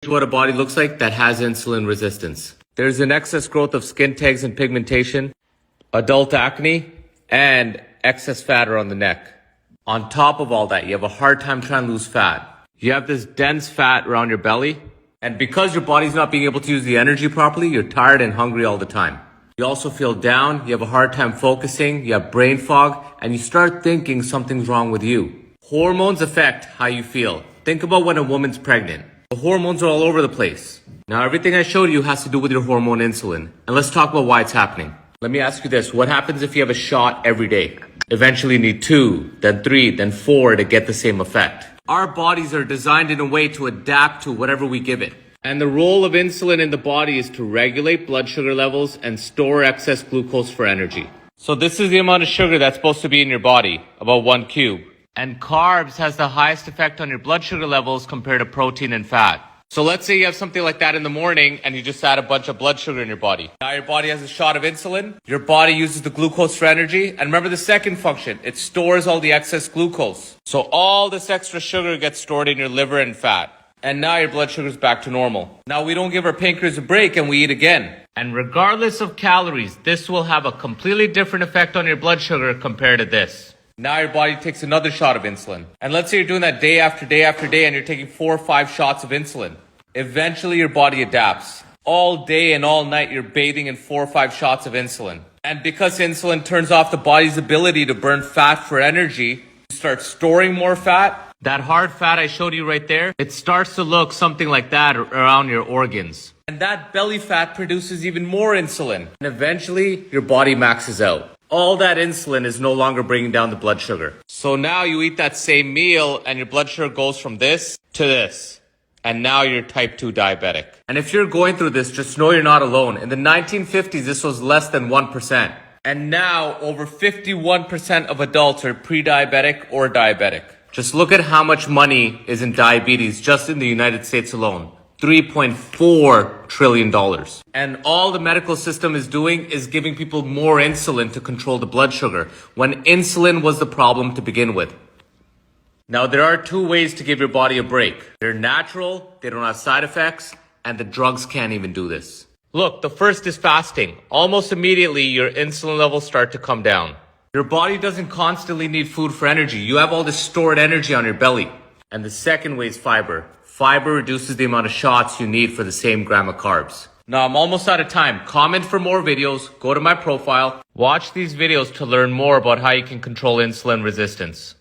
What a body looks like that has insulin resistance. There's an excess growth of skin tags and pigmentation, adult acne, and excess fat around the neck. On top of all that, you have a hard time trying to lose fat. You have this dense fat around your belly, and because your body's not being able to use the energy properly, you're tired and hungry all the time. You also feel down, you have a hard time focusing, you have brain fog, and you start thinking something's wrong with you. Hormones affect how you feel. Think about when a woman's pregnant. The hormones are all over the place. Now everything I showed you has to do with your hormone insulin. And let's talk about why it's happening. Let me ask you this. What happens if you have a shot every day? Eventually you need 2, then 3, then 4 to get the same effect. Our bodies are designed in a way to adapt to whatever we give it. And the role of insulin in the body is to regulate blood sugar levels and store excess glucose for energy. So this is the amount of sugar that's supposed to be in your body, about 1 cube. And carbs has the highest effect on your blood sugar levels compared to protein and fat. So let's say you have something like that in the morning and you just add a bunch of blood sugar in your body. Now your body has a shot of insulin. Your body uses the glucose for energy. And remember the second function, it stores all the excess glucose. So all this extra sugar gets stored in your liver and fat. And now your blood sugar is back to normal. Now we don't give our pancreas a break and we eat again. And regardless of calories, this will have a completely different effect on your blood sugar compared to this. Now your body takes another shot of insulin. And let's say you're doing that day after day after day and you're taking 4 or 5 shots of insulin. Eventually your body adapts. All day and all night you're bathing in 4 or 5 shots of insulin. And because insulin turns off the body's ability to burn fat for energy, you start storing more fat. That hard fat I showed you right there, it starts to look something like that around your organs. And that belly fat produces even more insulin. And eventually your body maxes out. All that insulin is no longer bringing down the blood sugar. So now you eat that same meal and your blood sugar goes from this to this. And now you're type 2 diabetic. And if you're going through this, just know you're not alone. In the 1950s, this was less than 1%. And now over 51% of adults are pre-diabetic or diabetic. Just look at how much money is in diabetes just in the United States alone. $3.4 trillion. And all the medical system is doing is giving people more insulin to control the blood sugar, when insulin was the problem to begin with. Now, there are 2 ways to give your body a break. They're natural, they don't have side effects, and the drugs can't even do this. Look, the first is fasting. Almost immediately, your insulin levels start to come down. Your body doesn't constantly need food for energy. You have all this stored energy on your belly. And the second way is fiber. Fiber reduces the amount of shots you need for the same gram of carbs. Now, I'm almost out of time. Comment for more videos. Go to my profile. Watch these videos to learn more about how you can control insulin resistance.